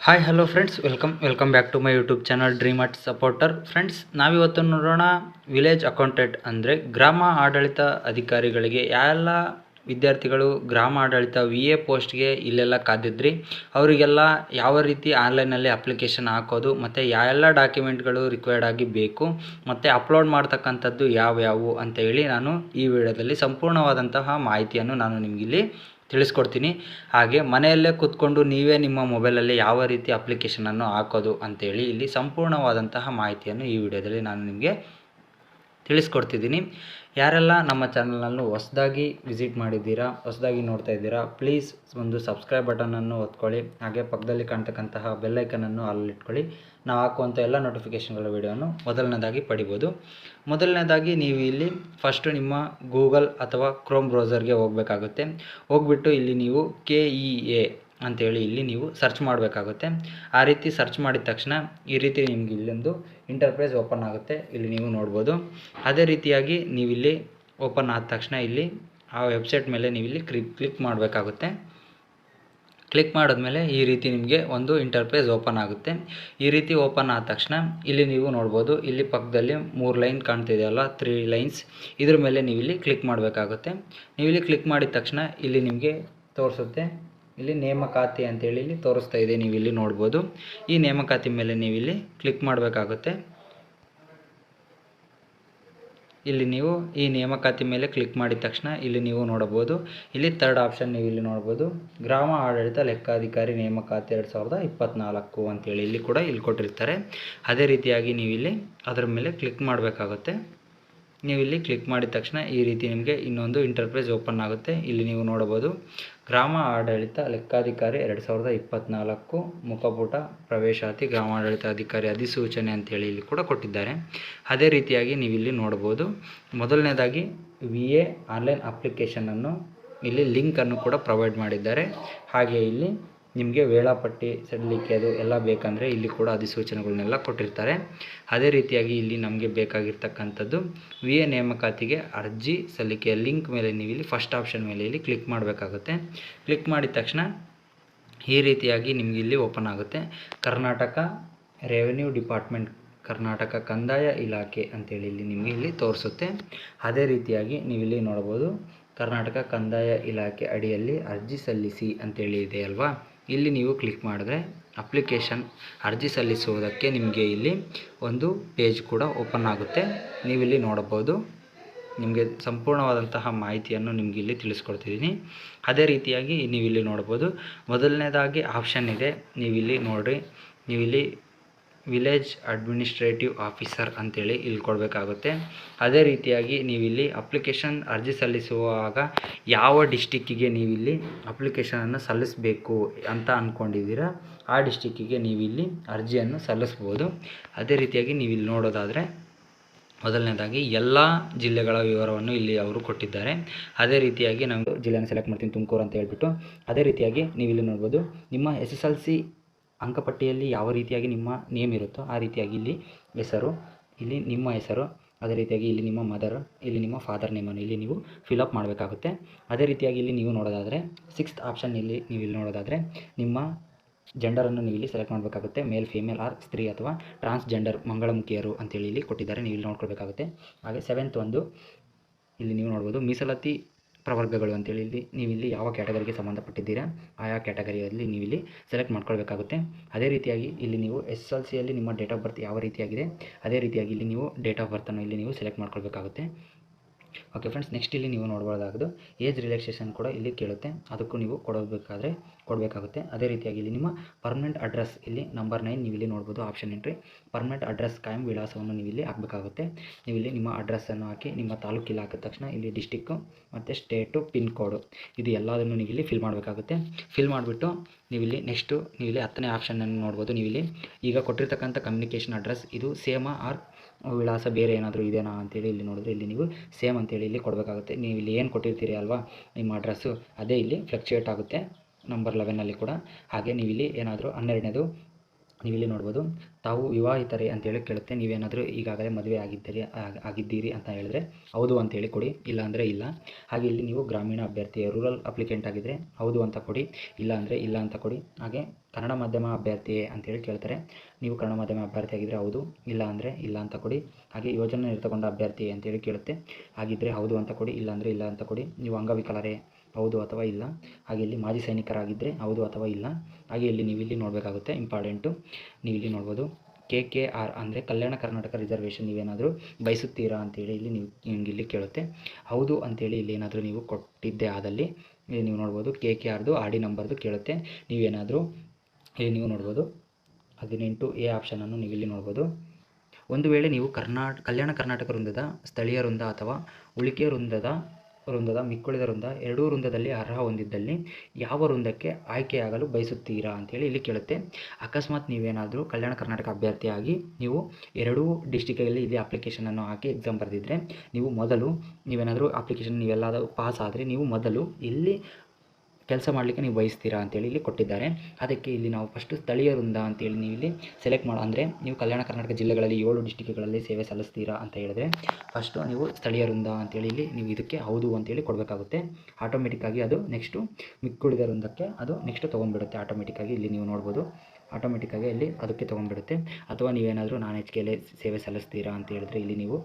Hi hello friends, welcome back to my YouTube channel dream art supporter. Friends, ನಾವಿವತ್ತು ನೋಡೋಣ village accountant ಅಂದರೆ ಗ್ರಾಮ ಆಡಳಿತ ಅಧಿಕಾರಿಗಳಿಗೆ ಯಾವೆಲ್ಲ ವಿದ್ಯಾರ್ಥಿಗಳು ಗ್ರಾಮ ಆಡಳಿತ VA ಪೋಸ್ಟ್ಗೆ ಇಲ್ಲೆಲ್ಲ ಕಾದಿದ್ರಿ ಅವರಿಗೆಲ್ಲ ಯಾವ ರೀತಿ ಆನ್ಲೈನಲ್ಲಿ ಅಪ್ಲಿಕೇಶನ್ ಹಾಕೋದು ಮತ್ತು ಯಾವೆಲ್ಲ ಡಾಕ್ಯುಮೆಂಟ್ಗಳು ರಿಕ್ವೈರ್ಡ್ ಆಗಿ ಬೇಕು ಮತ್ತು ಅಪ್ಲೋಡ್ ಮಾಡ್ತಕ್ಕಂಥದ್ದು ಯಾವ್ಯಾವು ಅಂತ ಹೇಳಿ ನಾನು ಈ ವಿಡಿಯೋದಲ್ಲಿ ಸಂಪೂರ್ಣವಾದಂತಹ ಮಾಹಿತಿಯನ್ನು ನಾನು ನಿಮಗಿಲ್ಲಿ ತಿಳಿಸ್ಕೊಡ್ತೀನಿ. ಹಾಗೆ ಮನೆಯಲ್ಲೇ ಕೂತ್ಕೊಂಡು ನೀವೇ ನಿಮ್ಮ ಮೊಬೈಲಲ್ಲಿ ಯಾವ ರೀತಿ ಅಪ್ಲಿಕೇಶನನ್ನು ಹಾಕೋದು ಅಂತೇಳಿ ಇಲ್ಲಿ ಸಂಪೂರ್ಣವಾದಂತಹ ಮಾಹಿತಿಯನ್ನು ಈ ವಿಡಿಯೋದಲ್ಲಿ ನಾನು ನಿಮಗೆ ತಿಳಿಸ್ಕೊಡ್ತಿದ್ದೀನಿ. ಯಾರೆಲ್ಲ ನಮ್ಮ ಚಾನಲನ್ನು ಹೊಸದಾಗಿ ವಿಸಿಟ್ ಮಾಡಿದ್ದೀರಾ, ಹೊಸದಾಗಿ ನೋಡ್ತಾ ಇದ್ದೀರಾ, ಪ್ಲೀಸ್ ಒಂದು ಸಬ್ಸ್ಕ್ರೈಬ್ ಬಟನನ್ನು ಒತ್ಕೊಳ್ಳಿ. ಹಾಗೆ ಪಕ್ಕದಲ್ಲಿ ಕಾಣ್ತಕ್ಕಂತಹ ಬೆಲ್ಲೈಕನನ್ನು ಅಲ್ಲಿಟ್ಕೊಳ್ಳಿ. ನಾವು ಹಾಕುವಂಥ ಎಲ್ಲ ನೋಟಿಫಿಕೇಷನ್ಗಳ ವಿಡಿಯೋನು ಮೊದಲನೇದಾಗಿ ಪಡಿಬೋದು. ಮೊದಲನೇದಾಗಿ ನೀವು ಇಲ್ಲಿ ಫಸ್ಟು ನಿಮ್ಮ ಗೂಗಲ್ ಅಥವಾ ಕ್ರೋಮ್ ಬ್ರೌಸರ್ಗೆ ಹೋಗಬೇಕಾಗುತ್ತೆ. ಹೋಗ್ಬಿಟ್ಟು ಇಲ್ಲಿ ನೀವು KEA ಅಂಥೇಳಿ ಇಲ್ಲಿ ನೀವು ಸರ್ಚ್ ಮಾಡಬೇಕಾಗುತ್ತೆ. ಆ ರೀತಿ ಸರ್ಚ್ ಮಾಡಿದ ತಕ್ಷಣ ಈ ರೀತಿ ನಿಮಗೆ ಇಲ್ಲೊಂದು ಇಂಟರ್ಫೇಸ್ ಓಪನ್ ಆಗುತ್ತೆ, ಇಲ್ಲಿ ನೀವು ನೋಡ್ಬೋದು. ಅದೇ ರೀತಿಯಾಗಿ ನೀವಿಲ್ಲಿ ಓಪನ್ ಆದ ತಕ್ಷಣ ಇಲ್ಲಿ ಆ ವೆಬ್ಸೈಟ್ ಮೇಲೆ ನೀವಿಲ್ಲಿ ಕ್ಲಿಕ್ ಮಾಡಬೇಕಾಗುತ್ತೆ. ಕ್ಲಿಕ್ ಮಾಡಿದ್ಮೇಲೆ ಈ ರೀತಿ ನಿಮಗೆ ಒಂದು ಇಂಟರ್ಫೇಸ್ ಓಪನ್ ಆಗುತ್ತೆ. ಈ ರೀತಿ ಓಪನ್ ಆದ ತಕ್ಷಣ ಇಲ್ಲಿ ನೀವು ನೋಡ್ಬೋದು, ಇಲ್ಲಿ ಪಕ್ಕದಲ್ಲಿ 3 ಲೈನ್ ಕಾಣ್ತಿದೆಯಲ್ಲ, 3 ಲೈನ್ಸ್, ಇದ್ರ ಮೇಲೆ ನೀವಿಲ್ಲಿ ಕ್ಲಿಕ್ ಮಾಡಬೇಕಾಗುತ್ತೆ. ನೀವಿಲ್ಲಿ ಕ್ಲಿಕ್ ಮಾಡಿದ ತಕ್ಷಣ ಇಲ್ಲಿ ನಿಮಗೆ ತೋರಿಸುತ್ತೆ, ಇಲ್ಲಿ ನೇಮಕಾತಿ ಅಂತೇಳಿ ಇಲ್ಲಿ ತೋರಿಸ್ತಾ ಇದೆ, ನೀವು ಇಲ್ಲಿ ನೋಡ್ಬೋದು. ಈ ನೇಮಕಾತಿ ಮೇಲೆ ನೀವಿಲ್ಲಿ ಕ್ಲಿಕ್ ಮಾಡಬೇಕಾಗುತ್ತೆ. ಇಲ್ಲಿ ನೀವು ಈ ನೇಮಕಾತಿ ಮೇಲೆ ಕ್ಲಿಕ್ ಮಾಡಿದ ತಕ್ಷಣ ಇಲ್ಲಿ ನೀವು ನೋಡಬಹುದು, ಇಲ್ಲಿ ಥರ್ಡ್ ಆಪ್ಷನ್ ನೀವು ಇಲ್ಲಿ ನೋಡ್ಬೋದು, ಗ್ರಾಮ ಆಡಳಿತ ಲೆಕ್ಕಾಧಿಕಾರಿ ನೇಮಕಾತಿ 2024 ಅಂತೇಳಿ ಇಲ್ಲಿ ಕೂಡ ಇಲ್ಲಿ ಕೊಟ್ಟಿರ್ತಾರೆ. ಅದೇ ರೀತಿಯಾಗಿ ನೀವು ಇಲ್ಲಿ ಅದರ ಮೇಲೆ ಕ್ಲಿಕ್ ಮಾಡಬೇಕಾಗುತ್ತೆ. ನೀವು ಇಲ್ಲಿ ಕ್ಲಿಕ್ ಮಾಡಿದ ತಕ್ಷಣ ಈ ರೀತಿ ನಿಮಗೆ ಇನ್ನೊಂದು ಇಂಟರ್ಫೇಸ್ ಓಪನ್ ಆಗುತ್ತೆ. ಇಲ್ಲಿ ನೀವು ನೋಡಬಹುದು, ಗ್ರಾಮ ಆಡಳಿತ ಲೆಕ್ಕಾಧಿಕಾರಿ 2024 ಮುಖಪುಟ ಪ್ರವೇಶಾತಿ ಗ್ರಾಮಾಡಳಿತ ಅಧಿಕಾರಿ ಅಧಿಸೂಚನೆ ಅಂತೇಳಿ ಇಲ್ಲಿ ಕೂಡ ಕೊಟ್ಟಿದ್ದಾರೆ. ಅದೇ ರೀತಿಯಾಗಿ ನೀವು ಇಲ್ಲಿ ನೋಡಬಹುದು, ಮೊದಲನೇದಾಗಿ VA ಆನ್ಲೈನ್ ಅಪ್ಲಿಕೇಶನನ್ನು ಇಲ್ಲಿ ಲಿಂಕನ್ನು ಕೂಡ ಪ್ರೊವೈಡ್ ಮಾಡಿದ್ದಾರೆ. ಹಾಗೆ ಇಲ್ಲಿ ನಿಮಗೆ ವೇಳಾಪಟ್ಟಿ ಸಡಿಲಿಕೆ ಅದು ಎಲ್ಲ ಬೇಕಂದರೆ ಇಲ್ಲಿ ಕೂಡ ಅಧಿಸೂಚನೆಗಳನ್ನೆಲ್ಲ ಕೊಟ್ಟಿರ್ತಾರೆ. ಅದೇ ರೀತಿಯಾಗಿ ಇಲ್ಲಿ ನಮಗೆ ಬೇಕಾಗಿರ್ತಕ್ಕಂಥದ್ದು VA ನೇಮಕಾತಿಗೆ ಅರ್ಜಿ ಸಲ್ಲಿಕೆಯ ಲಿಂಕ್ ಮೇಲೆ ನೀವು ಇಲ್ಲಿ ಫಸ್ಟ್ ಆಪ್ಷನ್ ಮೇಲೆ ಇಲ್ಲಿ ಕ್ಲಿಕ್ ಮಾಡಬೇಕಾಗುತ್ತೆ. ಕ್ಲಿಕ್ ಮಾಡಿದ ತಕ್ಷಣ ಈ ರೀತಿಯಾಗಿ ನಿಮಗೆ ಇಲ್ಲಿ ಓಪನ್ ಆಗುತ್ತೆ. ಕರ್ನಾಟಕ ರೆವೆನ್ಯೂ ಡಿಪಾರ್ಟ್ಮೆಂಟ್, ಕರ್ನಾಟಕ ಕಂದಾಯ ಇಲಾಖೆ ಅಂತೇಳಿ ಇಲ್ಲಿ ನಿಮಗೆ ಇಲ್ಲಿ ತೋರಿಸುತ್ತೆ. ಅದೇ ರೀತಿಯಾಗಿ ನೀವು ಇಲ್ಲಿ ನೋಡ್ಬೋದು, ಕರ್ನಾಟಕ ಕಂದಾಯ ಇಲಾಖೆ ಅಡಿಯಲ್ಲಿ ಅರ್ಜಿ ಸಲ್ಲಿಸಿ ಅಂತೇಳಿ ಇದೆ ಅಲ್ವಾ. ಇಲ್ಲಿ ನೀವು ಕ್ಲಿಕ್ ಮಾಡಿದ್ರೆ ಅಪ್ಲಿಕೇಶನ್ ಅರ್ಜಿ ಸಲ್ಲಿಸುವುದಕ್ಕೆ ನಿಮಗೆ ಇಲ್ಲಿ ಒಂದು ಪೇಜ್ ಕೂಡ ಓಪನ್ ಆಗುತ್ತೆ. ನೀವಿಲ್ಲಿ ನೋಡಬಹುದು, ನಿಮಗೆ ಸಂಪೂರ್ಣವಾದಂತಹ ಮಾಹಿತಿಯನ್ನು ನಿಮಗೆ ಇಲ್ಲಿ ತಿಳಿಸ್ಕೊಡ್ತಿದ್ದೀನಿ. ಅದೇ ರೀತಿಯಾಗಿ ನೀವಿಲ್ಲಿ ನೋಡ್ಬೋದು, ಮೊದಲನೇದಾಗಿ ಆಪ್ಷನ್ ಇದೆ, ನೀವಿಲ್ಲಿ ನೋಡಿರಿ, ನೀವಿಲ್ಲಿ ವಿಲೇಜ್ ಅಡ್ಮಿನಿಸ್ಟ್ರೇಟಿವ್ ಆಫೀಸರ್ ಅಂತೇಳಿ ಇಲ್ಲಿ ಕೊಡಬೇಕಾಗುತ್ತೆ. ಅದೇ ರೀತಿಯಾಗಿ ನೀವಿಲ್ಲಿ ಅಪ್ಲಿಕೇಶನ್ ಅರ್ಜಿ ಸಲ್ಲಿಸುವಾಗ ಯಾವ ಡಿಸ್ಟಿಕ್ಕಿಗೆ ನೀವಿಲ್ಲಿ ಅಪ್ಲಿಕೇಶನನ್ನು ಸಲ್ಲಿಸಬೇಕು ಅಂತ ಅಂದ್ಕೊಂಡಿದ್ದೀರಾ ಆ ಡಿಸ್ಟಿಕ್ಕಿಗೆ ನೀವಿಲ್ಲಿ ಅರ್ಜಿಯನ್ನು ಸಲ್ಲಿಸ್ಬೋದು. ಅದೇ ರೀತಿಯಾಗಿ ನೀವಿಲ್ಲಿ ನೋಡೋದಾದರೆ ಮೊದಲನೇದಾಗಿ ಎಲ್ಲ ಜಿಲ್ಲೆಗಳ ವಿವರವನ್ನು ಇಲ್ಲಿ ಅವರು ಕೊಟ್ಟಿದ್ದಾರೆ. ಅದೇ ರೀತಿಯಾಗಿ ನಾವು ಜಿಲ್ಲೆಯನ್ನು ಸೆಲೆಕ್ಟ್ ಮಾಡ್ತೀನಿ, ತುಮಕೂರು ಅಂತ ಹೇಳ್ಬಿಟ್ಟು. ಅದೇ ರೀತಿಯಾಗಿ ನೀವಿಲ್ಲಿ ನೋಡ್ಬೋದು, ನಿಮ್ಮ SSLC ಅಂಕಪಟ್ಟಿಯಲ್ಲಿ ಯಾವ ರೀತಿಯಾಗಿ ನಿಮ್ಮ ನೇಮ್ ಇರುತ್ತೋ ಆ ರೀತಿಯಾಗಿ ಇಲ್ಲಿ ಹೆಸರು, ಇಲ್ಲಿ ನಿಮ್ಮ ಹೆಸರು, ಅದೇ ರೀತಿಯಾಗಿ ಇಲ್ಲಿ ನಿಮ್ಮ ಮದರ್, ಇಲ್ಲಿ ನಿಮ್ಮ ಫಾದರ್ ನೇಮನ್ನು ಇಲ್ಲಿ ನೀವು ಫಿಲಪ್ ಮಾಡಬೇಕಾಗುತ್ತೆ. ಅದೇ ರೀತಿಯಾಗಿ ಇಲ್ಲಿ ನೀವು ನೋಡೋದಾದರೆ 6th ಆಪ್ಷನ್ ಇಲ್ಲಿ ನೀವು ಇಲ್ಲಿ ನೋಡೋದಾದರೆ ನಿಮ್ಮ ಜೆಂಡರನ್ನು ನೀವು ಇಲ್ಲಿ ಸೆಲೆಕ್ಟ್ ಮಾಡಬೇಕಾಗುತ್ತೆ. ಮೇಲ್, ಫೀಮೇಲ್ ಆರ್ ಸ್ತ್ರೀ ಅಥವಾ ಟ್ರಾನ್ಸ್ಜೆಂಡರ್ ಮಂಗಳಮುಖಿಯರು ಅಂತೇಳಿ ಇಲ್ಲಿ ಕೊಟ್ಟಿದ್ದಾರೆ, ನೀವು ಇಲ್ಲಿ ನೋಡ್ಕೊಳ್ಬೇಕಾಗುತ್ತೆ. ಹಾಗೆ 7th ಒಂದು ಇಲ್ಲಿ ನೀವು ನೋಡ್ಬೋದು, ಮೀಸಲಾತಿ ಪ್ರವರ್ಗಗಳು ಅಂತೇಳಿ ಇಲ್ಲಿ ನೀವಿಲ್ಲಿ ಯಾವ ಕ್ಯಾಟಗರಿಗೆ ಸಂಬಂಧಪಟ್ಟಿದ್ದೀರಾ ಆಯಾ ಕ್ಯಾಟಗರಿಯಲ್ಲಿ ನೀವಿಲ್ಲಿ ಸೆಲೆಕ್ಟ್ ಮಾಡ್ಕೊಳ್ಬೇಕಾಗುತ್ತೆ. ಅದೇ ರೀತಿಯಾಗಿ ಇಲ್ಲಿ ನೀವು SSLCಯಲ್ಲಿ ನಿಮ್ಮ ಡೇಟ್ ಆಫ್ ಬರ್ತ್ ಯಾವ ರೀತಿಯಾಗಿದೆ ಅದೇ ರೀತಿಯಾಗಿ ಇಲ್ಲಿ ನೀವು ಡೇಟ್ ಆಫ್ ಬರ್ತನ್ನು ಇಲ್ಲಿ ನೀವು ಸೆಲೆಕ್ಟ್ ಮಾಡ್ಕೊಳ್ಬೇಕಾಗುತ್ತೆ. ಓಕೆ ಫ್ರೆಂಡ್ಸ್, ನೆಕ್ಸ್ಟ್ ಇಲ್ಲಿ ನೀವು ನೋಡ್ಬೋದಾಗೋದು ಏಜ್ ರಿಲ್ಯಾಕ್ಸೇಷನ್ ಕೂಡ ಇಲ್ಲಿ ಕೇಳುತ್ತೆ, ಅದಕ್ಕೂ ನೀವು ಕೊಡಬೇಕಾಗುತ್ತೆ. ಅದೇ ರೀತಿಯಾಗಿ ಇಲ್ಲಿ ನಿಮ್ಮ ಪರ್ಮನೆಂಟ್ ಅಡ್ರೆಸ್ ಇಲ್ಲಿ ನಂಬರ್ 9 ನೀವು ಇಲ್ಲಿ ನೋಡ್ಬೋದು, ಆಪ್ಷನ್ ಎಂಟ್ರಿ ಪರ್ಮನೆಂಟ್ ಅಡ್ರೆಸ್ ಕಾಯಂ ವಿಳಾಸವನ್ನು ನೀವು ಇಲ್ಲಿ ಹಾಕಬೇಕಾಗುತ್ತೆ. ನೀವು ಇಲ್ಲಿ ನಿಮ್ಮ ಅಡ್ರೆಸ್ಸನ್ನು ಹಾಕಿ ನಿಮ್ಮ ತಾಲೂಕಿಲ್ಲಿ ಹಾಕಿದ ತಕ್ಷಣ ಇಲ್ಲಿ ಡಿಸ್ಟಿಕ್ಕು ಮತ್ತು ಸ್ಟೇಟು ಪಿನ್ ಕೋಡು ಇದು ಎಲ್ಲದನ್ನು ನೀವು ಇಲ್ಲಿ ಫಿಲ್ ಮಾಡಬೇಕಾಗುತ್ತೆ. ಫಿಲ್ ಮಾಡಿಬಿಟ್ಟು ನೀವಿಲ್ಲಿ ನೆಕ್ಸ್ಟು ನೀವಿಲ್ಲಿ 10ನೇ ಆಪ್ಷನನ್ನು ನೋಡ್ಬೋದು. ನೀವಿಲ್ಲಿ ಈಗ ಕೊಟ್ಟಿರ್ತಕ್ಕಂಥ ಕಮ್ಯುನಿಕೇಷನ್ ಅಡ್ರೆಸ್ ಇದು ಸೇಮಾ ಆರ್ ವಿಳಾಸ ಬೇರೆ ಏನಾದರೂ ಇದೆಯಾ ಅಂತೇಳಿ ಇಲ್ಲಿ ನೋಡಿದ್ರೆ ಇಲ್ಲಿ ನೀವು ಸೇಮ್ ಅಂತೇಳಿ ಇಲ್ಲಿ ಕೊಡಬೇಕಾಗುತ್ತೆ. ನೀವು ಇಲ್ಲಿ ಏನು ಕೊಟ್ಟಿರ್ತೀರಿ ಅಲ್ವಾ ನಿಮ್ಮ ಅಡ್ರೆಸ್ಸು ಅದೇ ಇಲ್ಲಿ ಫ್ಲಕ್ಚುಯೇಟ್ ಆಗುತ್ತೆ ನಂಬರ್ 11ನಲ್ಲಿ ಕೂಡ. ಹಾಗೆ ನೀವು ಇಲ್ಲಿ ಏನಾದರೂ 12ನೇದು ನೀವಿಲ್ಲಿ ನೋಡ್ಬೋದು ತಾವು ವಿವಾಹಿತರೇ ಅಂತೇಳಿ ಕೇಳುತ್ತೆ. ನೀವೇನಾದರೂ ಈಗಾಗಲೇ ಮದುವೆ ಆಗಿದ್ದೀರಿ ಅಂತ ಹೇಳಿದ್ರೆ ಹೌದು ಅಂತೇಳಿ ಕೊಡಿ, ಇಲ್ಲ ಅಂದರೆ ಇಲ್ಲ. ಹಾಗೆ ಇಲ್ಲಿ ನೀವು ಗ್ರಾಮೀಣ ಅಭ್ಯರ್ಥಿ ರೂರಲ್ ಅಪ್ಲಿಕೆಂಟ್ ಆಗಿದ್ದರೆ ಹೌದು ಅಂತ ಕೊಡಿ, ಇಲ್ಲ ಅಂದರೆ ಇಲ್ಲ ಅಂತ ಕೊಡಿ. ಹಾಗೆ ಕನ್ನಡ ಮಾಧ್ಯಮ ಅಭ್ಯರ್ಥಿಯೇ ಅಂತೇಳಿ ಕೇಳ್ತಾರೆ. ನೀವು ಕನ್ನಡ ಮಾಧ್ಯಮ ಅಭ್ಯರ್ಥಿ ಆಗಿದ್ದರೆ ಹೌದು, ಇಲ್ಲ ಅಂದರೆ ಇಲ್ಲ ಅಂತ ಕೊಡಿ. ಹಾಗೆ ಯೋಜನೆ ನಿರತಗೊಂಡ ಅಭ್ಯರ್ಥಿ ಅಂತೇಳಿ ಕೇಳುತ್ತೆ. ಹಾಗಿದ್ದರೆ ಹೌದು ಅಂತ ಕೊಡಿ, ಇಲ್ಲ ಅಂದರೆ ಇಲ್ಲ ಅಂತ ಕೊಡಿ. ನೀವು ಅಂಗವಿಕಲರೇ ಹೌದು ಅಥವಾ ಇಲ್ಲ. ಹಾಗೆ ಇಲ್ಲಿ ಮಾಜಿ ಸೈನಿಕರಾಗಿದ್ದರೆ ಹೌದು ಅಥವಾ ಇಲ್ಲ. ಹಾಗೆ ಇಲ್ಲಿ ನೀವು ಇಲ್ಲಿ ನೋಡಬೇಕಾಗುತ್ತೆ ಇಂಪಾರ್ಟೆಂಟು. ನೀವಿಲ್ಲಿ ನೋಡ್ಬೋದು KKR ಅಂದರೆ ಕಲ್ಯಾಣ ಕರ್ನಾಟಕ ರಿಸರ್ವೇಷನ್ ನೀವೇನಾದರೂ ಬಯಸುತ್ತೀರಾ ಅಂತೇಳಿ ಇಲ್ಲಿ ಇಲ್ಲಿ ಕೇಳುತ್ತೆ. ಹೌದು ಅಂತೇಳಿ ಇಲ್ಲಿ ಏನಾದರೂ ನೀವು ಕೊಟ್ಟಿದ್ದೇ ಆದಲ್ಲಿ ನೀವು ನೋಡ್ಬೋದು KKRದು RD ನಂಬರ್ದು ಕೇಳುತ್ತೆ. ನೀವೇನಾದರೂ ಇಲ್ಲಿ ನೀವು ನೋಡ್ಬೋದು 18A ಆಪ್ಷನನ್ನು ನೀವು ಇಲ್ಲಿ ನೋಡ್ಬೋದು. ಒಂದು ವೇಳೆ ನೀವು ಕಲ್ಯಾಣ ಕರ್ನಾಟಕ ವೃಂದದ ಸ್ಥಳೀಯ ವೃಂದ ಅಥವಾ ಉಳಿಕೆ ವೃಂದದ ಮಿಕ್ಕುಳಿದ ವೃಂದ ಎರಡೂ ವೃಂದದಲ್ಲಿ ಅರ್ಹ ಹೊಂದಿದ್ದಲ್ಲಿ ಯಾವ ವೃಂದಕ್ಕೆ ಆಯ್ಕೆಯಾಗಲು ಬಯಸುತ್ತೀರಾ ಅಂತೇಳಿ ಇಲ್ಲಿ ಕೇಳುತ್ತೆ. ಅಕಸ್ಮಾತ್ ನೀವೇನಾದರೂ ಕಲ್ಯಾಣ ಕರ್ನಾಟಕ ಅಭ್ಯರ್ಥಿಯಾಗಿ ನೀವು ಎರಡೂ ಡಿಸ್ಟಿಕಲ್ಲಿ ಇಲ್ಲಿ ಅಪ್ಲಿಕೇಶನನ್ನು ಹಾಕಿ ಎಕ್ಸಾಮ್ ಬರೆದಿದ್ದರೆ ನೀವೇನಾದರೂ ಅಪ್ಲಿಕೇಶನ್ ನೀವೆಲ್ಲಾದರೂ ಪಾಸ್ ಆದರೆ ನೀವು ಮೊದಲು ಇಲ್ಲಿ ಕೆಲಸ ಮಾಡಲಿಕ್ಕೆ ನೀವು ಬಯಸ್ತೀರಾ ಅಂತೇಳಿ ಇಲ್ಲಿ ಕೊಟ್ಟಿದ್ದಾರೆ. ಅದಕ್ಕೆ ಇಲ್ಲಿ ನಾವು ಫಸ್ಟು ಸ್ಥಳೀಯ ವೃಂದ ಅಂತೇಳಿ ನೀವು ಇಲ್ಲಿ ಸೆಲೆಕ್ಟ್ ಅಂದರೆ ನೀವು ಕಲ್ಯಾಣ ಕರ್ನಾಟಕ ಜಿಲ್ಲೆಗಳಲ್ಲಿ 7 ಡಿಸ್ಟಿಕ್ಗಳಲ್ಲಿ ಸೇವೆ ಸಲ್ಲಿಸ್ತೀರಾ ಅಂತ ಹೇಳಿದ್ರೆ ಫಸ್ಟು ನೀವು ಸ್ಥಳೀಯ ವೃಂದ ಅಂತೇಳಿ ಇಲ್ಲಿ ನೀವು ಇದಕ್ಕೆ ಹೌದು ಅಂತೇಳಿ ಕೊಡಬೇಕಾಗುತ್ತೆ. ಆಟೋಮೆಟಿಕ್ಕಾಗಿ ಅದು ನೆಕ್ಸ್ಟು ಮಿಕ್ಕುಳಿದ ವೃಂದಕ್ಕೆ ಅದು ನೆಕ್ಸ್ಟ್ ತೊಗೊಂಡ್ಬಿಡುತ್ತೆ. ಆಟೋಮೆಟಿಕ್ಕಾಗಿ ಇಲ್ಲಿ ನೀವು ನೋಡ್ಬೋದು ಆಟೋಮೆಟಿಕ್ಕಾಗಿ ಇಲ್ಲಿ ಅದಕ್ಕೆ ತೊಗೊಂಡ್ಬಿಡುತ್ತೆ. ಅಥವಾ ನೀವೇನಾದರೂ ನಾನ್ HKLA ಸೇವೆ ಸಲ್ಲಿಸ್ತೀರಾ ಅಂತ ಹೇಳಿದ್ರೆ ಇಲ್ಲಿ ನೀವು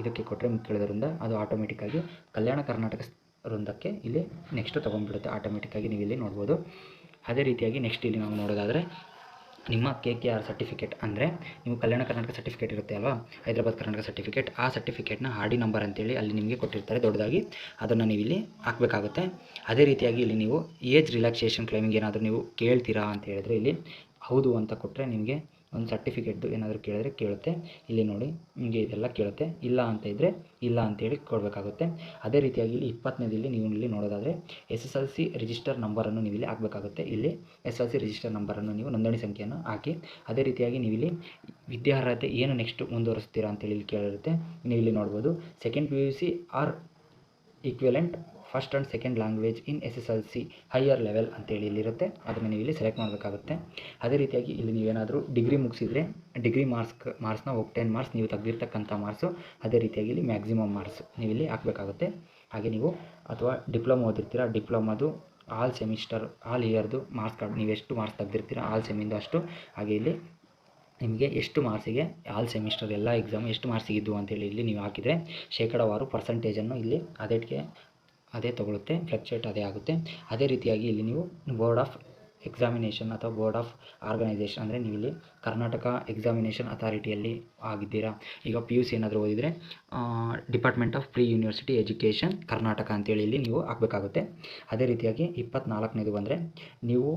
ಇದಕ್ಕೆ ಕೊಟ್ಟರೆ ಮಿಕ್ಕುಳಿದ ವೃಂದ ಅದು ಆಟೋಮೆಟಿಕ್ಕಾಗಿ ಕಲ್ಯಾಣ ಕರ್ನಾಟಕ ವೃಂದಕ್ಕೆ ಇಲ್ಲಿ ನೆಕ್ಸ್ಟ್ ತೊಗೊಂಡ್ಬಿಡುತ್ತೆ. ಆಟೋಮೆಟಿಕ್ಕಾಗಿ ನೀವು ಇಲ್ಲಿ ನೋಡ್ಬೋದು. ಅದೇ ರೀತಿಯಾಗಿ ನೆಕ್ಸ್ಟ್ ಇಲ್ಲಿ ನಾವು ನೋಡೋದಾದರೆ ನಿಮ್ಮ KKR ಸರ್ಟಿಫಿಕೇಟ್ ಅಂದರೆ ನೀವು ಕಲ್ಯಾಣ ಕರ್ನಾಟಕ ಸರ್ಟಿಫಿಕೇಟ್ ಇರುತ್ತೆ ಅಲ್ವಾ, ಹೈದರಾಬಾದ್ ಕರ್ನಾಟಕ ಸರ್ಟಿಫಿಕೇಟ್, ಆ ಸರ್ಟಿಫಿಕೇಟ್ನ RD ನಂಬರ್ ಅಂತೇಳಿ ಅಲ್ಲಿ ನಿಮಗೆ ಕೊಟ್ಟಿರ್ತಾರೆ ದೊಡ್ಡದಾಗಿ, ಅದನ್ನು ನೀವು ಇಲ್ಲಿ ಹಾಕಬೇಕಾಗುತ್ತೆ. ಅದೇ ರೀತಿಯಾಗಿ ಇಲ್ಲಿ ನೀವು ಏಜ್ ರಿಲ್ಯಾಕ್ಸೇಷನ್ ಕ್ಲೈಮಿಂಗ್ ಏನಾದರೂ ನೀವು ಕೇಳ್ತೀರಾ ಅಂತ ಹೇಳಿದ್ರೆ ಇಲ್ಲಿ ಹೌದು ಅಂತ ಕೊಟ್ಟರೆ ನಿಮಗೆ ಒಂದು ಸರ್ಟಿಫಿಕೇಟ್ದು ಏನಾದರೂ ಕೇಳಿದ್ರೆ ಕೇಳುತ್ತೆ. ಇಲ್ಲಿ ನೋಡಿ ನಿಮಗೆ ಇದೆಲ್ಲ ಕೇಳುತ್ತೆ. ಇಲ್ಲ ಅಂತ ಇದ್ದರೆ ಇಲ್ಲ ಅಂತೇಳಿ ಕೊಡಬೇಕಾಗುತ್ತೆ. ಅದೇ ರೀತಿಯಾಗಿ ಇಲ್ಲಿ 20ನೇದಲ್ಲಿ ನೀವು ಇಲ್ಲಿ ನೋಡೋದಾದರೆ SSLC ರಿಜಿಸ್ಟರ್ ನಂಬರನ್ನು ನೀವು ಇಲ್ಲಿ ಹಾಕಬೇಕಾಗುತ್ತೆ. ಇಲ್ಲಿ SSLC ರಿಜಿಸ್ಟರ್ ನಂಬರನ್ನು ನೀವು ನೋಂದಣಿ ಸಂಖ್ಯೆಯನ್ನು ಹಾಕಿ. ಅದೇ ರೀತಿಯಾಗಿ ನೀವು ಇಲ್ಲಿ ವಿದ್ಯಾರ್ಹತೆ ಏನು ನೆಕ್ಸ್ಟ್ ಮುಂದುವರಿಸ್ತೀರಾ ಅಂತೇಳಿ ಇಲ್ಲಿ ಕೇಳಿರುತ್ತೆ. ನೀವು ಇಲ್ಲಿ ನೋಡ್ಬೋದು second PUC or equivalent first and second language in SSLC higher level ಅಂತೇಳಿ ಇಲ್ಲಿರುತ್ತೆ. ಅದನ್ನು ನೀವು ಇಲ್ಲಿ ಸೆಲೆಕ್ಟ್ ಮಾಡಬೇಕಾಗುತ್ತೆ. ಅದೇ ರೀತಿಯಾಗಿ ಇಲ್ಲಿ ನೀವೇನಾದರೂ ಡಿಗ್ರಿ ಮುಗಿಸಿದರೆ ಡಿಗ್ರಿ ಮಾರ್ಕ್ಸ್ನ 10 ಮಾರ್ಕ್ಸ್ ನೀವು ತೆಗೆದಿರ್ತಕ್ಕಂಥ ಮಾರ್ಕ್ಸು, ಅದೇ ರೀತಿಯಾಗಿ ಇಲ್ಲಿ ಮ್ಯಾಕ್ಸಿಮಮ್ ಮಾರ್ಕ್ಸ್ ನೀವು ಇಲ್ಲಿ ಹಾಕಬೇಕಾಗುತ್ತೆ. ಹಾಗೆ ನೀವು ಅಥವಾ ಡಿಪ್ಲೊಮಾ ಓದಿರ್ತೀರ, ಡಿಪ್ಲೊಮಾದು ಆಲ್ ಸೆಮಿಸ್ಟರ್ ಆಲ್ ಇಯರ್ದು ಮಾರ್ಕ್ಸ್ ಕಾರ್ಡ್ ನೀವು ಎಷ್ಟು ಮಾರ್ಕ್ಸ್ ತೆಗೆದಿರ್ತೀರ ಆಲ್ ಸೆಮಿಂದು ಅಷ್ಟು. ಹಾಗೆ ಇಲ್ಲಿ ನಿಮಗೆ ಎಷ್ಟು ಮಾರ್ಕ್ಸಿಗೆ ಆಲ್ ಸೆಮಿಸ್ಟರ್ ಎಲ್ಲ ಎಕ್ಸಾಮ್ ಎಷ್ಟು ಮಾರ್ಕ್ಸಿಗಿದ್ದು ಅಂತೇಳಿ ಇಲ್ಲಿ ನೀವು ಹಾಕಿದರೆ ಶೇಕಡಾವಾರು ಪರ್ಸೆಂಟೇಜನ್ನು ಇಲ್ಲಿ ಅದೇ ತೊಗೊಳುತ್ತೆ, ಫ್ಲಕ್ಚುಯೇಟ್ ಅದೇ ಆಗುತ್ತೆ. ಅದೇ ರೀತಿಯಾಗಿ ಇಲ್ಲಿ ನೀವು ಬೋರ್ಡ್ ಆಫ್ ಎಕ್ಸಾಮಿನೇಷನ್ ಅಥವಾ ಬೋರ್ಡ್ ಆಫ್ ಆರ್ಗನೈಸೇಷನ್ ಅಂದರೆ ನೀವು ಇಲ್ಲಿ ಕರ್ನಾಟಕ ಎಕ್ಸಾಮಿನೇಷನ್ ಅಥಾರಿಟಿಯಲ್ಲಿ ಆಗಿದ್ದೀರಾ. ಈಗ PUC ಏನಾದರೂ ಓದಿದರೆ department of pre university education Karnataka ಅಂತೇಳಿ ಇಲ್ಲಿ ನೀವು ಹಾಕಬೇಕಾಗುತ್ತೆ. ಅದೇ ರೀತಿಯಾಗಿ 24ನೇದು ಬಂದರೆ ನೀವು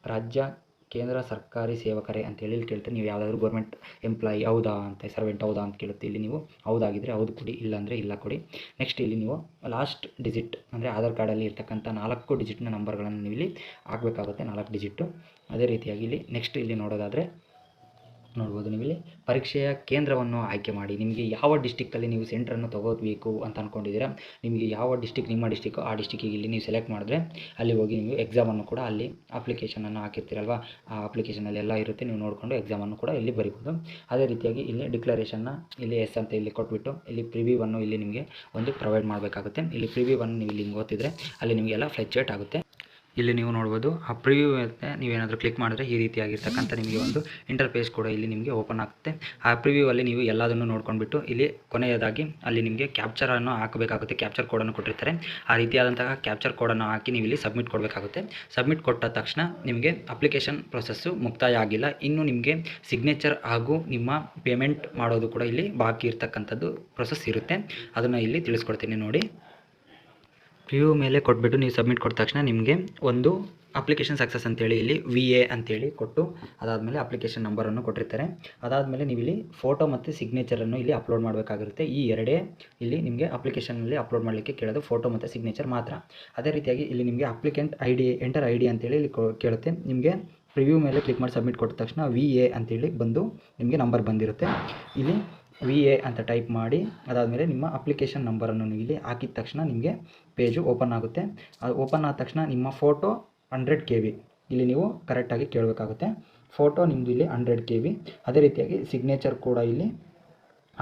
ರಾಜ್ಯ ಕೇಂದ್ರ ಸರ್ಕಾರಿ ಸೇವಕರೇ ಅಂತೇಳಿ ಇಲ್ಲಿ ಕೇಳ್ತಾರೆ. ನೀವು ಯಾವುದಾದ್ರೂ ಗೌರ್ಮೆಂಟ್ ಎಂಪ್ಲಾಯಿ ಹೌದಾ ಅಂತ ಸರ್ವೆಂಟ್ ಹೌದಾ ಅಂತ ಕೇಳುತ್ತೆ. ಇಲ್ಲಿ ನೀವು ಹೌದಾಗಿದ್ದರೆ ಹೌದು ಕೊಡಿ, ಇಲ್ಲ ಅಂದರೆ ಇಲ್ಲ ಕೊಡಿ. ನೆಕ್ಸ್ಟ್ ಇಲ್ಲಿ ನೀವು ಲಾಸ್ಟ್ ಡಿಜಿಟ್ ಅಂದರೆ ಆಧಾರ್ ಕಾರ್ಡಲ್ಲಿ ಇರ್ತಕ್ಕಂಥ 4 ಡಿಜಿಟ್ನ ನಂಬರ್ಗಳನ್ನು ನೀವು ಇಲ್ಲಿ ಹಾಕಬೇಕಾಗುತ್ತೆ, 4 ಡಿಜಿಟ್ಟು. ಅದೇ ರೀತಿಯಾಗಿ ಇಲ್ಲಿ ನೆಕ್ಸ್ಟ್ ಇಲ್ಲಿ ನೋಡೋದಾದರೆ ನೋಡ್ಬೋದು ನೀವು ಇಲ್ಲಿ ಪರೀಕ್ಷೆಯ ಕೇಂದ್ರವನ್ನು ಆಯ್ಕೆ ಮಾಡಿ. ನಿಮಗೆ ಯಾವ ಡಿಸ್ಟಿಕ್ಕಲ್ಲಿ ನೀವು ಸೆಂಟ್ರನ್ನು ತೊಗೋಬೇಕು ಅಂತ ಅಂದ್ಕೊಂಡಿದ್ದೀರಾ, ನಿಮಗೆ ಯಾವ ಡಿಸ್ಟಿಕ್ ನಿಮ್ಮ ಡಿಸ್ಟಿಕ್ಕು ಆ ಡಿಸ್ಟಿಕ್ಕಿಗೆ ಇಲ್ಲಿ ನೀವು ಸೆಲೆಕ್ಟ್ ಮಾಡಿದ್ರೆ ಅಲ್ಲಿ ಹೋಗಿ ನೀವು ಎಕ್ಸಾಮನ್ನು ಕೂಡ ಅಲ್ಲಿ ಅಪ್ಲಿಕೇಶನನ್ನು ಹಾಕಿರ್ತೀರಲ್ವ, ಆ ಅಪ್ಲಿಕೇಶನಲ್ಲಿ ಎಲ್ಲ ಇರುತ್ತೆ, ನೀವು ನೋಡಿಕೊಂಡು ಎಕ್ಸಾಮನ್ನು ಕೂಡ ಇಲ್ಲಿ ಬರೀಬೋದು. ಅದೇ ರೀತಿಯಾಗಿ ಇಲ್ಲಿ ಡಿಕ್ಲರೇಷನ್ನ ಇಲ್ಲಿ ಎಸ್ ಅಂತ ಇಲ್ಲಿ ಕೊಟ್ಬಿಟ್ಟು ಇಲ್ಲಿ ಪ್ರಿವ್ಯೂವನ್ನು ಇಲ್ಲಿ ನಿಮಗೆ ಒಂದು ಪ್ರೊವೈಡ್ ಮಾಡಬೇಕಾಗುತ್ತೆ. ಇಲ್ಲಿ ಪ್ರಿವ್ಯೂವನ್ನು ನೀವು ಇಲ್ಲಿ ಓದ್ತಿದ್ರೆ ಅಲ್ಲಿ ನಿಮಗೆಲ್ಲ ಫ್ಲಕ್ಚುಯೇಟ್ ಆಗುತ್ತೆ. ಇಲ್ಲಿ ನೀವು ನೋಡ್ಬೋದು ಆ ಪ್ರಿವ್ಯೂ ಅಂತ ನೀವೇನಾದರೂ ಕ್ಲಿಕ್ ಮಾಡಿದ್ರೆ ಈ ರೀತಿಯಾಗಿರ್ತಕ್ಕಂಥ ನಿಮಗೆ ಒಂದು ಇಂಟರ್ಫೇಸ್ ಕೂಡ ಇಲ್ಲಿ ನಿಮಗೆ ಓಪನ್ ಆಗುತ್ತೆ. ಆ ಪ್ರಿವ್ಯೂ ಅಲ್ಲಿ ನೀವು ಎಲ್ಲದನ್ನು ನೋಡ್ಕೊಂಡ್ಬಿಟ್ಟು ಇಲ್ಲಿ ಕೊನೆಯದಾಗಿ ಅಲ್ಲಿ ನಿಮಗೆ ಕ್ಯಾಪ್ಚರನ್ನು ಹಾಕಬೇಕಾಗುತ್ತೆ. ಕ್ಯಾಪ್ಚರ್ ಕೋಡನ್ನು ಕೊಟ್ಟಿರ್ತಾರೆ, ಆ ರೀತಿಯಾದಂತಹ ಕ್ಯಾಪ್ಚರ್ ಕೋಡನ್ನು ಹಾಕಿ ನೀವು ಇಲ್ಲಿ ಸಬ್ಮಿಟ್ ಕೊಡಬೇಕಾಗುತ್ತೆ. ಸಬ್ಮಿಟ್ ಕೊಟ್ಟ ತಕ್ಷಣ ನಿಮಗೆ ಅಪ್ಲಿಕೇಶನ್ ಪ್ರೊಸೆಸ್ಸು ಮುಕ್ತಾಯ ಆಗಿಲ್ಲ, ಇನ್ನು ನಿಮಗೆ ಸಿಗ್ನೇಚರ್ ಹಾಗೂ ನಿಮ್ಮ ಪೇಮೆಂಟ್ ಮಾಡೋದು ಕೂಡ ಇಲ್ಲಿ ಬಾಕಿ ಇರ್ತಕ್ಕಂಥದ್ದು ಪ್ರೊಸೆಸ್ ಇರುತ್ತೆ. ಅದನ್ನು ಇಲ್ಲಿ ತಿಳಿಸ್ಕೊಡ್ತೀನಿ ನೋಡಿ. ಪ್ರಿವ್ಯೂ ಮೇಲೆ ಕೊಟ್ಬಿಟ್ಟು ನೀವು ಸಬ್ಮಿಟ್ ಕೊಟ್ಟ ತಕ್ಷಣ ನಿಮಗೆ ಒಂದು ಅಪ್ಲಿಕೇಶನ್ ಸಕ್ಸಸ್ ಅಂತೇಳಿ ಇಲ್ಲಿ VA ಅಂತೇಳಿ ಕೊಟ್ಟು ಅದಾದಮೇಲೆ ಅಪ್ಲಿಕೇಶನ್ ನಂಬರನ್ನು ಕೊಟ್ಟಿರ್ತಾರೆ. ಅದಾದಮೇಲೆ ನೀವು ಇಲ್ಲಿ ಫೋಟೋ ಮತ್ತು ಸಿಗ್ನೇಚರನ್ನು ಇಲ್ಲಿ ಅಪ್ಲೋಡ್ ಮಾಡಬೇಕಾಗಿರುತ್ತೆ. ಈ ಎರಡೇ ಇಲ್ಲಿ ನಿಮಗೆ ಅಪ್ಲಿಕೇಶನಲ್ಲಿ ಅಪ್ಲೋಡ್ ಮಾಡಲಿಕ್ಕೆ ಕೇಳೋದು, ಫೋಟೋ ಮತ್ತು ಸಿಗ್ನೇಚರ್ ಮಾತ್ರ. ಅದೇ ರೀತಿಯಾಗಿ ಇಲ್ಲಿ ನಿಮಗೆ ಅಪ್ಲಿಕೆಂಟ್ ಎಂಟರ್ ID ಅಂತೇಳಿ ಇಲ್ಲಿ ಕೇಳುತ್ತೆ. ನಿಮಗೆ ಪ್ರಿವ್ಯೂ ಮೇಲೆ ಕ್ಲಿಕ್ ಮಾಡಿ ಸಬ್ಮಿಟ್ ಕೊಟ್ಟ ತಕ್ಷಣ VA ಅಂತೇಳಿ ಬಂದು ನಿಮಗೆ ನಂಬರ್ ಬಂದಿರುತ್ತೆ. ಇಲ್ಲಿ VA ಅಂತ ಟೈಪ್ ಮಾಡಿ ಅದಾದಮೇಲೆ ನಿಮ್ಮ ಅಪ್ಲಿಕೇಶನ್ ನಂಬರನ್ನು ನೀವು ಇಲ್ಲಿ ಹಾಕಿದ ತಕ್ಷಣ ನಿಮಗೆ ಪೇಜು ಓಪನ್ ಆಗುತ್ತೆ. ಅದು ಓಪನ್ ಆದ ತಕ್ಷಣ ನಿಮ್ಮ ಫೋಟೋ 100 KB ಇಲ್ಲಿ ನೀವು ಕರೆಕ್ಟಾಗಿ ಕೇಳಬೇಕಾಗುತ್ತೆ. ಫೋಟೋ ನಿಮ್ಮದು ಇಲ್ಲಿ 100 KB. ಅದೇ ರೀತಿಯಾಗಿ ಸಿಗ್ನೇಚರ್ ಕೂಡ ಇಲ್ಲಿ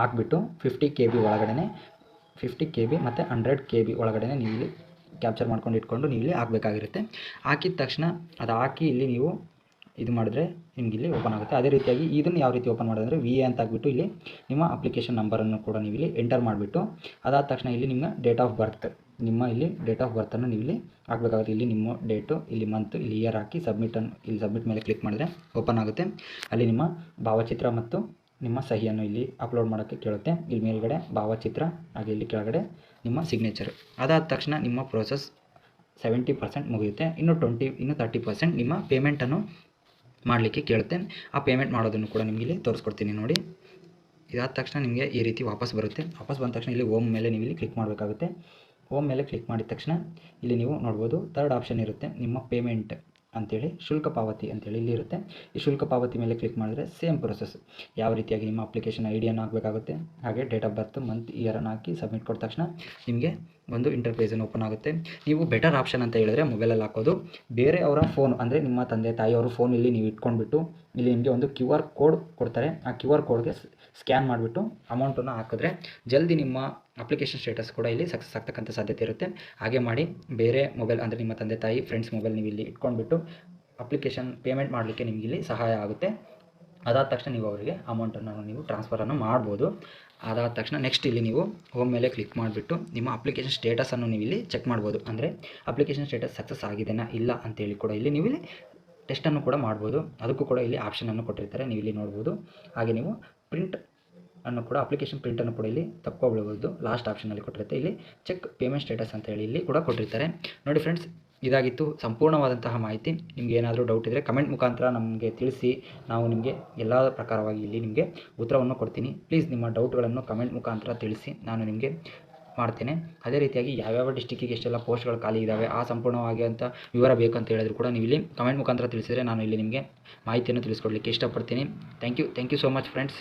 ಹಾಕ್ಬಿಟ್ಟು 50 KB ಒಳಗಡೆ 50 KB ಮತ್ತು 100 KB ಒಳಗಡೆ ನೀವು ಇಲ್ಲಿ ಕ್ಯಾಪ್ಚರ್ ಮಾಡ್ಕೊಂಡು ಇಟ್ಕೊಂಡು ನೀವು ಇಲ್ಲಿ ಹಾಕಬೇಕಾಗಿರುತ್ತೆ. ಹಾಕಿದ ತಕ್ಷಣ ಅದು ಹಾಕಿ ಇಲ್ಲಿ ನೀವು ಇದು ಮಾಡಿದ್ರೆ ನಿಮ್ಗೆ ಇಲ್ಲಿ ಓಪನ್ ಆಗುತ್ತೆ. ಅದೇ ರೀತಿಯಾಗಿ ಇದನ್ನು ಯಾವ ರೀತಿ ಓಪನ್ ಮಾಡೋದಂದರೆ VA ಅಂತ ಹಾಕ್ಬಿಟ್ಟು ಇಲ್ಲಿ ನಿಮ್ಮ ಅಪ್ಲಿಕೇಶನ್ ನಂಬರನ್ನು ಕೂಡ ನೀವು ಇಲ್ಲಿ ಎಂಟರ್ ಮಾಡಿಬಿಟ್ಟು ಅದಾದ ತಕ್ಷಣ ಇಲ್ಲಿ ನಿಮ್ಮ ಡೇಟ್ ಆಫ್ ಬರ್ತ್ ಇಲ್ಲಿ ಡೇಟ್ ಆಫ್ ಬರ್ತನ್ನು ನೀವು ಇಲ್ಲಿ ಹಾಕಬೇಕಾಗುತ್ತೆ. ಇಲ್ಲಿ ನಿಮ್ಮ ಡೇಟು, ಇಲ್ಲಿ ಮಂತ್, ಇಲ್ಲಿ ಇಯರ್ ಹಾಕಿ ಇಲ್ಲಿ ಸಬ್ಮಿಟ್ ಮೇಲೆ ಕ್ಲಿಕ್ ಮಾಡಿದ್ರೆ ಓಪನ್ ಆಗುತ್ತೆ. ಅಲ್ಲಿ ನಿಮ್ಮ ಭಾವಚಿತ್ರ ಮತ್ತು ನಿಮ್ಮ ಸಹಿಯನ್ನು ಇಲ್ಲಿ ಅಪ್ಲೋಡ್ ಮಾಡೋಕ್ಕೆ ಕೇಳುತ್ತೆ. ಇಲ್ಲಿ ಮೇಲ್ಗಡೆ ಭಾವಚಿತ್ರ, ಹಾಗೆ ಇಲ್ಲಿ ಕೆಳಗಡೆ ನಿಮ್ಮ ಸಿಗ್ನೇಚರ್. ಅದಾದ ತಕ್ಷಣ ನಿಮ್ಮ ಪ್ರೋಸೆಸ್ 70% ಮುಗಿಯುತ್ತೆ. ಇನ್ನು 30% ನಿಮ್ಮ ಪೇಮೆಂಟನ್ನು ಮಾಡಲಿಕ್ಕೆ ಕೇಳುತ್ತೆ. ಆ ಪೇಮೆಂಟ್ ಮಾಡೋದನ್ನು ಕೂಡ ನಿಮಗೆ ಇಲ್ಲಿ ತೋರಿಸ್ಕೊಡ್ತೀನಿ ನೋಡಿ. ಇದಾದ ತಕ್ಷಣ ನಿಮಗೆ ಈ ರೀತಿ ವಾಪಸ್ ಬರುತ್ತೆ. ವಾಪಸ್ ಬಂದ ತಕ್ಷಣ ಇಲ್ಲಿ ಹೋಮ್ ಮೇಲೆ ನೀವು ಇಲ್ಲಿ ಕ್ಲಿಕ್ ಮಾಡಬೇಕಾಗುತ್ತೆ. ಹೋಮ್ ಮೇಲೆ ಕ್ಲಿಕ್ ಮಾಡಿದ ತಕ್ಷಣ ಇಲ್ಲಿ ನೀವು ನೋಡ್ಬೋದು, ಥರ್ಡ್ ಆಪ್ಷನ್ ಇರುತ್ತೆ ನಿಮ್ಮ ಪೇಮೆಂಟ್ ಅಂತೇಳಿ, ಶುಲ್ಕ ಪಾವತಿ ಅಂತೇಳಿ ಇಲ್ಲಿ ಇರುತ್ತೆ. ಈ ಶುಲ್ಕ ಪಾವತಿ ಮೇಲೆ ಕ್ಲಿಕ್ ಮಾಡಿದ್ರೆ ಸೇಮ್ ಪ್ರೊಸೆಸ್ ಯಾವ ರೀತಿಯಾಗಿ ನಿಮ್ಮ ಅಪ್ಲಿಕೇಶನ್ ಐಡಿಯನ್ನು ಹಾಕಬೇಕಾಗುತ್ತೆ, ಹಾಗೆ ಡೇಟ್ ಆಫ್ ಬರ್ತ್, ಮಂತ್, ಇಯರನ್ನು ಹಾಕಿ ಸಬ್ಮಿಟ್ ಕೊಟ್ಟ ತಕ್ಷಣ ನಿಮಗೆ ಒಂದು ಇಂಟರ್ಫೇಸನ್ನು ಓಪನ್ ಆಗುತ್ತೆ. ನೀವು ಬೆಟರ್ ಆಪ್ಷನ್ ಅಂತ ಹೇಳಿದ್ರೆ ಮೊಬೈಲಲ್ಲಿ ಹಾಕೋದು. ಬೇರೆ ಅವರ ಫೋನ್ ಅಂದರೆ ನಿಮ್ಮ ತಂದೆ ತಾಯಿಯವರು ಫೋನ್ ಇಲ್ಲಿ ನೀವು ಇಟ್ಕೊಂಡ್ಬಿಟ್ಟು ಇಲ್ಲಿ ನಿಮಗೆ ಒಂದು QR ಕೋಡ್ ಕೊಡ್ತಾರೆ. ಆ QR ಕೋಡ್ಗೆ ಸ್ಕ್ಯಾನ್ ಮಾಡಿಬಿಟ್ಟು ಅಮೌಂಟನ್ನು ಹಾಕಿದ್ರೆ ಜಲ್ದಿ ನಿಮ್ಮ ಅಪ್ಲಿಕೇಶನ್ ಸ್ಟೇಟಸ್ ಕೂಡ ಇಲ್ಲಿ ಸಕ್ಸಸ್ ಆಗ್ತಕ್ಕಂಥ ಸಾಧ್ಯತೆ ಇರುತ್ತೆ. ಹಾಗೆ ಮಾಡಿ ಬೇರೆ ಮೊಬೈಲ್ ಅಂದರೆ ನಿಮ್ಮ ತಂದೆ ತಾಯಿ ಫ್ರೆಂಡ್ಸ್ ಮೊಬೈಲ್ ನೀವು ಇಲ್ಲಿ ಇಟ್ಕೊಂಡ್ಬಿಟ್ಟು ಅಪ್ಲಿಕೇಶನ್ ಪೇಮೆಂಟ್ ಮಾಡಲಿಕ್ಕೆ ನಿಮಗೆ ಇಲ್ಲಿ ಸಹಾಯ ಆಗುತ್ತೆ. ಅದಾದ ತಕ್ಷಣ ನೀವು ಅವರಿಗೆ ಅಮೌಂಟನ್ನು ನೀವು ಟ್ರಾನ್ಸ್ಫರನ್ನು ಮಾಡ್ಬೋದು. ಅದಾದ ತಕ್ಷಣ ನೆಕ್ಸ್ಟ್ ಇಲ್ಲಿ ನೀವು ಹೋಮ್ ಮೇಲೆ ಕ್ಲಿಕ್ ಮಾಡಿಬಿಟ್ಟು ನಿಮ್ಮ ಅಪ್ಲಿಕೇಶನ್ ಸ್ಟೇಟಸನ್ನು ನೀವು ಇಲ್ಲಿ ಚೆಕ್ ಮಾಡ್ಬೋದು. ಅಂದರೆ ಅಪ್ಲಿಕೇಶನ್ ಸ್ಟೇಟಸ್ ಸಕ್ಸಸ್ ಆಗಿದೆನಾ ಇಲ್ಲ ಅಂತೇಳಿ ಕೂಡ ಇಲ್ಲಿ ನೀವು ಇಲ್ಲಿ ಟೆಸ್ಟನ್ನು ಕೂಡ ಮಾಡ್ಬೋದು. ಅದಕ್ಕೂ ಕೂಡ ಇಲ್ಲಿ ಆಪ್ಷನನ್ನು ಕೊಟ್ಟಿರ್ತಾರೆ, ನೀವು ಇಲ್ಲಿ ನೋಡ್ಬೋದು. ಹಾಗೆ ನೀವು ಪ್ರಿಂಟ್ ಅನ್ನು ಕೂಡ ಅಪ್ಲಿಕೇಶನ್ ಪ್ರಿಂಟನ್ನು ಕೂಡ ಇಲ್ಲಿ ತಕ್ಕೊಳ್ಬೋದು. ಲಾಸ್ಟ್ ಆಪ್ಷನಲ್ಲಿ ಕೊಟ್ಟಿರುತ್ತೆ. ಇಲ್ಲಿ ಚೆಕ್ ಪೇಮೆಂಟ್ ಸ್ಟೇಟಸ್ ಅಂತ ಹೇಳಿ ಇಲ್ಲಿ ಕೂಡ ಕೊಟ್ಟಿರ್ತಾರೆ. ನೋಡಿ ಫ್ರೆಂಡ್ಸ್, ಇದಾಗಿತ್ತು ಸಂಪೂರ್ಣವಾದಂತಹ ಮಾಹಿತಿ. ನಿಮ್ಗೆ ಏನಾದರೂ ಡೌಟ್ ಇದ್ದರೆ ಕಮೆಂಟ್ ಮುಖಾಂತರ ನಮಗೆ ತಿಳಿಸಿ. ನಾವು ನಿಮಗೆ ಎಲ್ಲ ಪ್ರಕಾರವಾಗಿ ಇಲ್ಲಿ ನಿಮಗೆ ಉತ್ತರವನ್ನು ಕೊಡ್ತೀನಿ. ಪ್ಲೀಸ್ ನಿಮ್ಮ ಡೌಟ್ಗಳನ್ನು ಕಮೆಂಟ್ ಮುಖಾಂತರ ತಿಳಿಸಿ, ನಾನು ನಿಮಗೆ ಮಾಡ್ತೇನೆ. ಅದೇ ರೀತಿಯಾಗಿ ಯಾವ್ಯಾವ ಡಿಸ್ಟಿಕ್ಕಿಗೆ ಎಷ್ಟೆಲ್ಲ ಪೋಸ್ಟ್ಗಳು ಖಾಲಿ ಇದ್ದಾವೆ ಆ ಸಂಪೂರ್ಣವಾಗಿ ಅಂತ ವಿವರ ಬೇಕು ಅಂತ ಹೇಳಿದ್ರು ಕೂಡ ನೀವು ಇಲ್ಲಿ ಕಮೆಂಟ್ ಮುಖಾಂತರ ತಿಳಿಸಿದರೆ ನಾನು ಇಲ್ಲಿ ನಿಮಗೆ ಮಾಹಿತಿಯನ್ನು ತಿಳಿಸ್ಕೊಡ್ಲಿಕ್ಕೆ ಇಷ್ಟಪಡ್ತೀನಿ. Thank you so much friends.